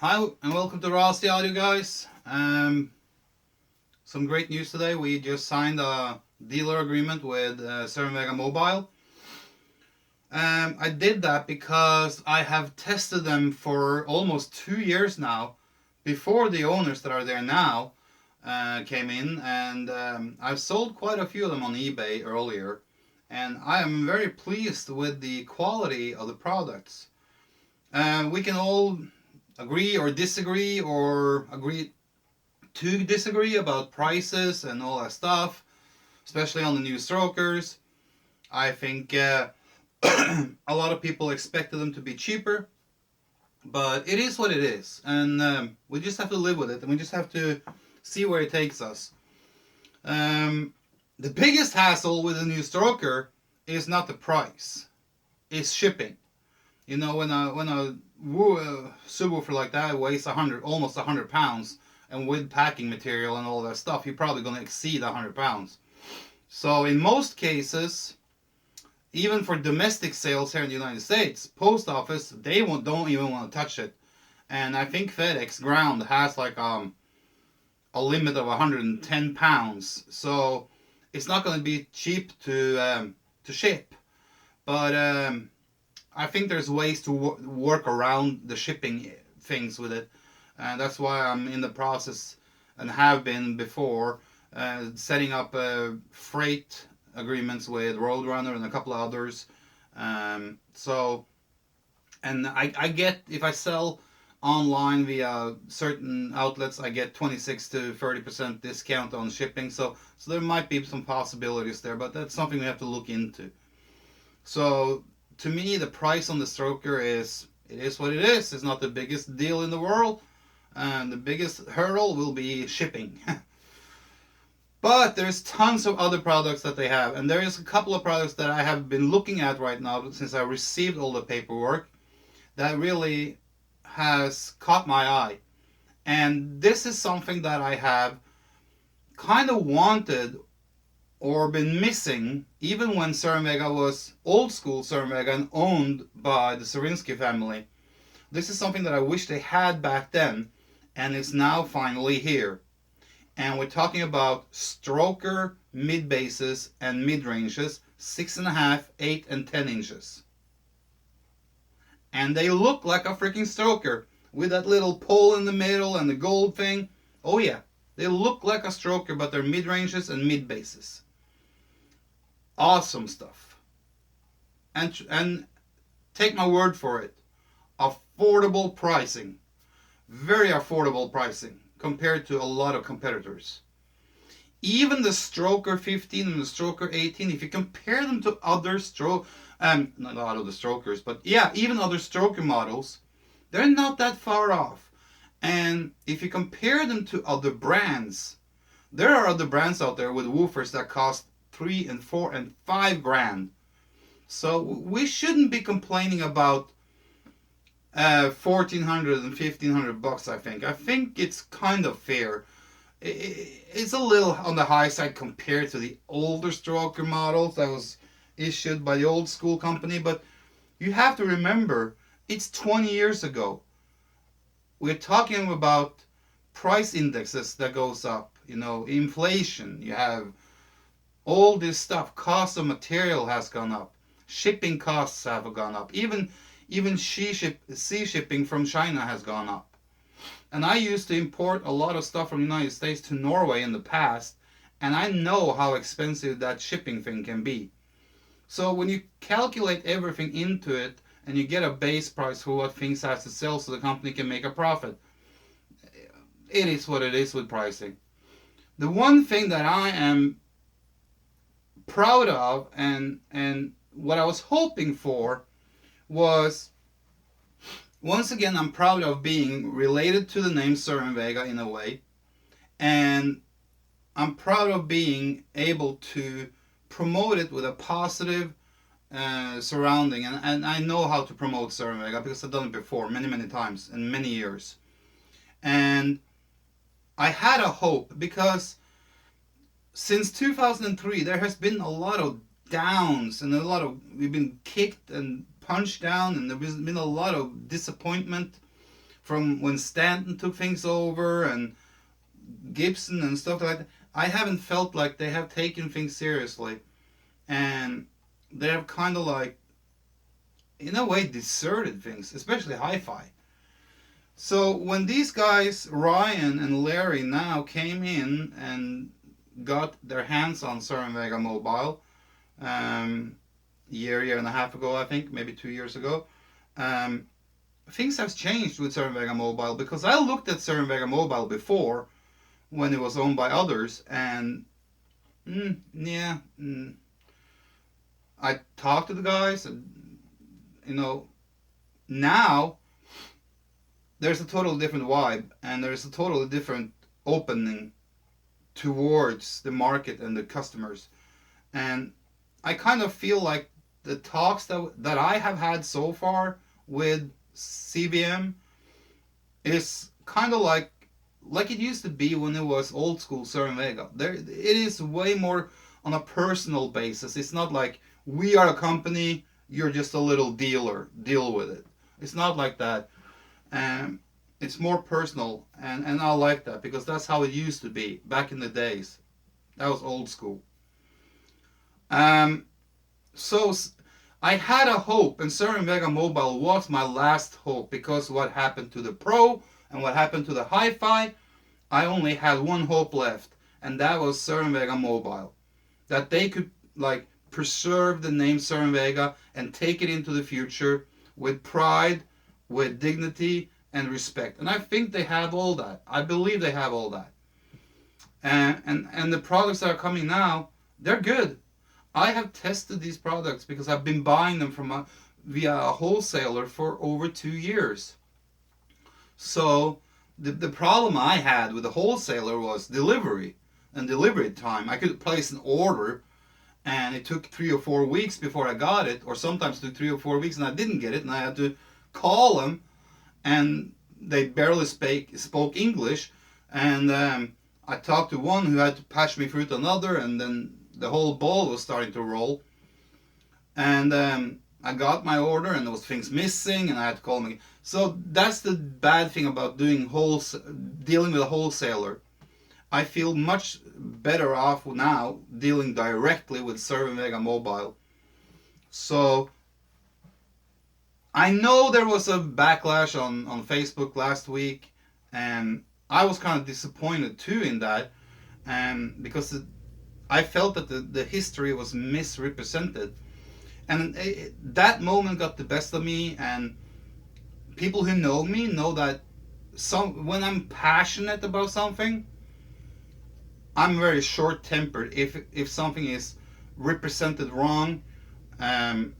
Hi and welcome to Rossi audio, guys. Some great news today. We just signed a dealer agreement with Cerwin-vega Mobile. I did that because I have tested them for almost 2 years now, before the owners that are there now came in, and I've sold quite a few of them on eBay earlier, and I am very pleased with the quality of the products. We can all agree or disagree, or agree to disagree about prices and all that stuff, especially on the new strokers. I think a lot of people expected them to be cheaper, but it is what it is, and we just have to live with it, and we just have to see where it takes us. The biggest hassle with a new stroker is not the price, it's shipping. You know, when a subwoofer like that weighs almost 100 pounds, and with packing material and all that stuff, you're probably going to exceed 100 pounds. So in most cases, even for domestic sales here in the United States, post office, don't even want to touch it. And I think FedEx ground has like a limit of 110 pounds, so it's not going to be cheap to ship. But I think there's ways to work around the shipping things with it, and that's why I'm in the process, and have been before, setting up freight agreements with Roadrunner and a couple of others. So, and I get, if I sell online via certain outlets, I get 26 to 30% discount on shipping. So there might be some possibilities there, but that's something we have to look into. So to me, the price on the stroker is what it is. It's not the biggest deal in the world, and the biggest hurdle will be shipping. But there's tons of other products that they have, and there is a couple of products that I have been looking at right now since I received all the paperwork that really has caught my eye. And this is something that I have kind of wanted or been missing, even when Cerwin-vega was old school Cerwin-vega and owned by the Cerwinski family. This is something that I wish they had back then, and it's now finally here. And we're talking about stroker mid bases and mid ranges, 6.5, 8, and 10 inches. And they look like a freaking stroker with that little pole in the middle and the gold thing. Oh yeah, they look like a stroker, but they're mid ranges and mid bases. Awesome stuff. And take my word for it, affordable pricing, very affordable pricing compared to a lot of competitors. Even the Stroker 15 and the Stroker 18, if you compare them to other not a lot of the Strokers, but yeah, even other Stroker models, they're not that far off. And if you compare them to other brands, there are other brands out there with woofers that cost 3 and 4 and 5 grand. So we shouldn't be complaining about 1,400 and 1,500 bucks. I think it's kind of fair. It's a little on the high side compared to the older stroker models that was issued by the old school company, but you have to remember, it's 20 years ago. We're talking about price indexes that goes up, inflation. You have all this stuff. Cost of material has gone up. Shipping costs have gone up. Even sea shipping from China has gone up. And I used to import a lot of stuff from the United States to Norway in the past, and I know how expensive that shipping thing can be. So when you calculate everything into it, and you get a base price for what things have to sell so the company can make a profit, it is what it is with pricing. The one thing that I am proud of, and what I was hoping for, was, once again, I'm proud of being related to the name Cerwin-vega in a way, and I'm proud of being able to promote it with a positive surrounding, and I know how to promote Cerwin-vega because I've done it before many times in many years. And I had a hope, because since 2003 there has been a lot of downs, and we've been kicked and punched down, and there's been a lot of disappointment from when Stanton took things over and Gibson and stuff like that. I haven't felt like they have taken things seriously, and they have kind of like, in a way, deserted things, especially hi-fi. So when these guys, Ryan and Larry, now came in and got their hands on Cerwin-vega Mobile, year and a half ago, I think, maybe 2 years ago, um, things have changed with Cerwin-vega Mobile, because I looked at Cerwin-vega Mobile before when it was owned by others, and yeah, I talked to the guys, and, now there's a totally different vibe, and there's a totally different opening towards the market and the customers. And I kind of feel like the talks that I have had so far with CVM is kind of like it used to be when it was old school Cerwin-vega. There, it is way more on a personal basis. It's not like we are a company, you're just a little dealer, deal with it. It's not like that. It's more personal, and I like that, because that's how it used to be back in the days. That was old school. So I had a hope, and Cerwin-vega Mobile was my last hope, because what happened to the Pro and what happened to the Hi-Fi, I only had one hope left, and that was Cerwin-vega Mobile. That they could like preserve the name Cerwin-vega and take it into the future with pride, with dignity and respect. And I think they have all that. I believe they have all that. And the products that are coming now, they're good. I have tested these products because I've been buying them from via a wholesaler for over 2 years. So the problem I had with the wholesaler was delivery and delivery time. I could place an order and it took 3 or 4 weeks before I got it, or sometimes it took 3 or 4 weeks and I didn't get it, and I had to call them, and they barely spoke English, and I talked to one who had to patch me through to another, and then the whole ball was starting to roll. And I got my order, and there was things missing, and I had to call them again. So that's the bad thing about dealing with a wholesaler. I feel much better off now dealing directly with Cerwin-vega Mobile. So I know there was a backlash on Facebook last week, and I was kind of disappointed too in that, because I felt that the history was misrepresented. And that moment got the best of me, and people who know me know that when I'm passionate about something, I'm very short-tempered if something is represented wrong, and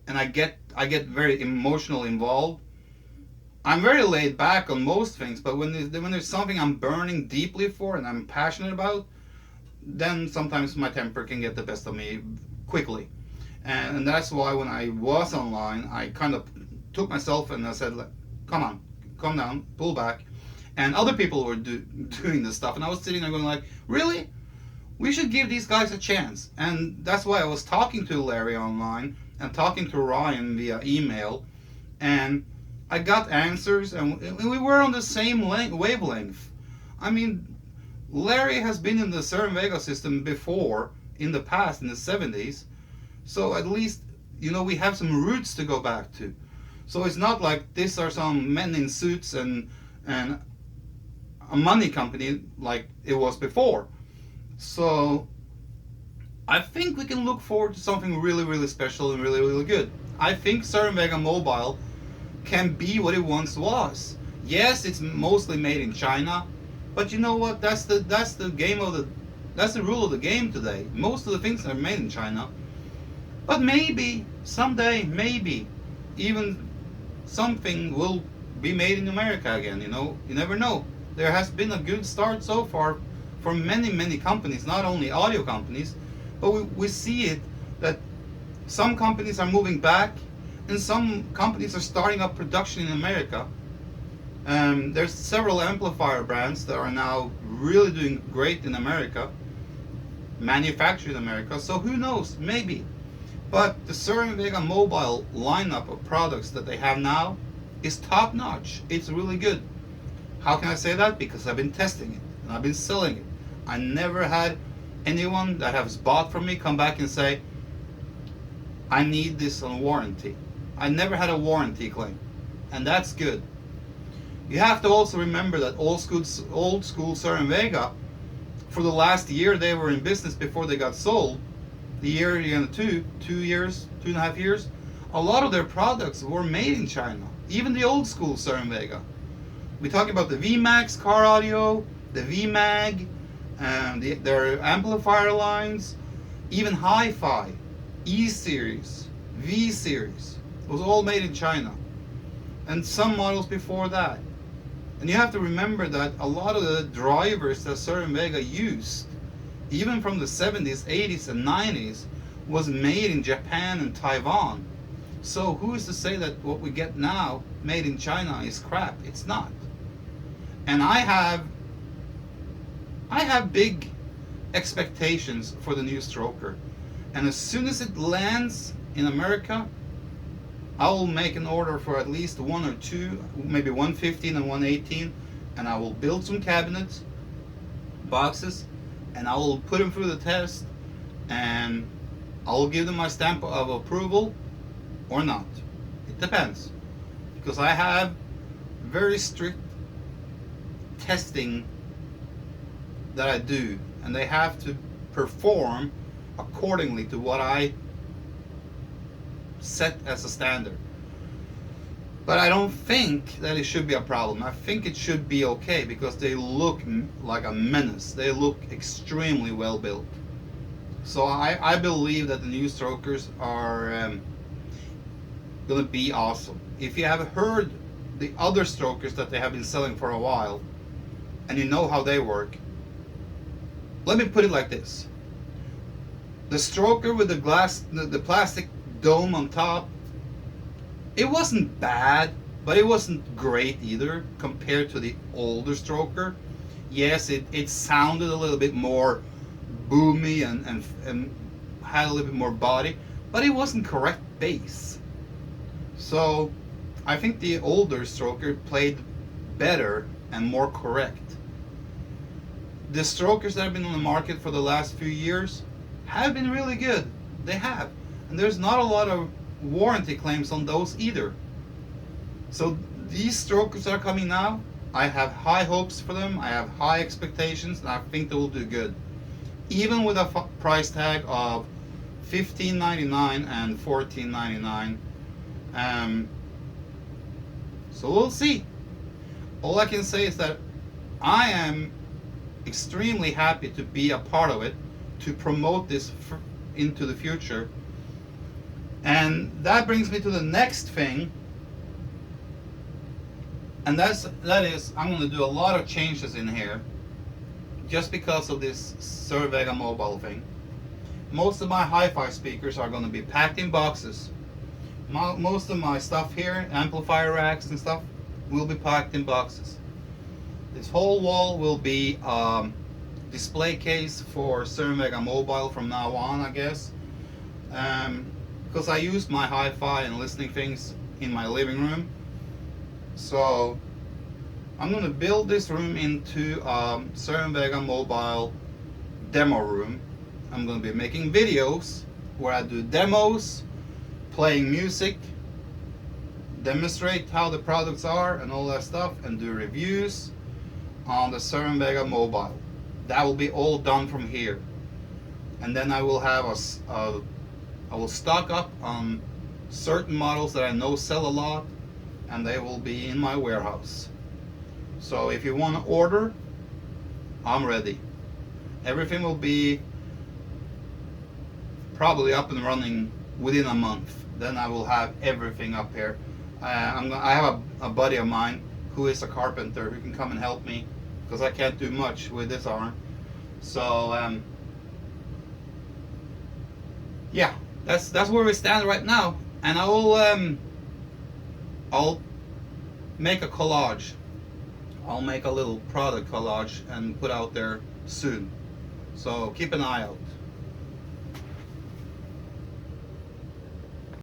I get very emotionally involved. I'm very laid back on most things, but when there's something I'm burning deeply for and I'm passionate about, then sometimes my temper can get the best of me quickly. And that's why when I was online, I kind of took myself and I said, come on, calm down, pull back. And other people were doing this stuff, and I was sitting there going like, really? We should give these guys a chance. And that's why I was talking to Larry online and talking to Ryan via email, and I got answers, and we were on the same wavelength. I mean, Larry has been in the Cerwin-vega system before, in the past, in the 70s, so at least, we have some roots to go back to. So it's not like these are some men in suits and a money company like it was before. So I think we can look forward to something really, really special and really, really good. I think Cerwin-vega Mobile can be what it once was. Yes, it's mostly made in China, but you know what? That's the rule of the game today. Most of the things are made in China. But maybe someday, maybe even something will be made in America again. You never know. There has been a good start so far for many, many companies, not only audio companies, but we see it that some companies are moving back and some companies are starting up production in America. There's several amplifier brands that are now really doing great in America, manufactured in America, so who knows, maybe. But the Cerwin-vega Mobile lineup of products that they have now is top notch. It's really good. How can I say that? Because I've been testing it and I've been selling it. I never had anyone that has bought from me come back and say, I need this on warranty. I never had a warranty claim, and that's good. You have to also remember that old school Cerwin-vega, for the last year they were in business before they got sold, the year and 2.5 years, a lot of their products were made in China. Even the old school Cerwin-vega. We're talking about the VMAX car audio, the VMAG, their amplifier lines, even Hi-Fi, E-Series, V-Series. It was all made in China. And some models before that. And you have to remember that a lot of the drivers that Cerwin-vega used, even from the 70s, 80s, and 90s, was made in Japan and Taiwan. So who is to say that what we get now, made in China, is crap? It's not. And I have big expectations for the new Stroker. And as soon as it lands in America, I will make an order for at least one or two, maybe 115 and 118, and I will build some cabinets, boxes, and I will put them through the test, and I will give them my stamp of approval or not. It depends, because I have very strict testing that I do, and they have to perform accordingly to what I set as a standard. But I don't think that it should be a problem. I think it should be okay, because they look like a menace. They look extremely well built. So I believe that the new Strokers are gonna be awesome. If you have heard the other Strokers that they have been selling for a while, and you know how they work, let me put it like this. The Stroker with the plastic dome on top, it wasn't bad, but it wasn't great either compared to the older Stroker. Yes, it sounded a little bit more boomy and had a little bit more body, but it wasn't correct bass. So I think the older Stroker played better and more correct. The Strokers that have been on the market for the last few years have been really good. They have. And there's not a lot of warranty claims on those either. So these Strokers that are coming now, I have high hopes for them. I have high expectations, and I think they will do good. Even with a price tag of $15.99 and $14.99. So we'll see. All I can say is that I am extremely happy to be a part of it, to promote this into the future. And that brings me to the next thing, and that is I'm going to do a lot of changes in here just because of this Cerwin-vega mobile thing. Most of my hi-fi speakers are going to be packed in boxes. Most of my stuff here, amplifier racks and stuff, will be packed in boxes. This whole wall will be display case for Cerwin-vega mobile from now on, I guess. Because I use my hi-fi and listening things in my living room. So I'm going to build this room into Cerwin-vega mobile demo room. I'm going to be making videos where I do demos, playing music, demonstrate how the products are and all that stuff, and do reviews on the Cerwin-vega mobile. That will be all done from here. And then I will have I will stock up on certain models that I know sell a lot, and they will be in my warehouse. So if you want to order, I'm ready. Everything will be probably up and running within a month. Then I will have everything up here. I have a buddy of mine who is a carpenter who can come and help me, because I can't do much with this arm. So yeah, that's where we stand right now. And I'll make a collage. I'll make a little product collage and put out there soon. So keep an eye out.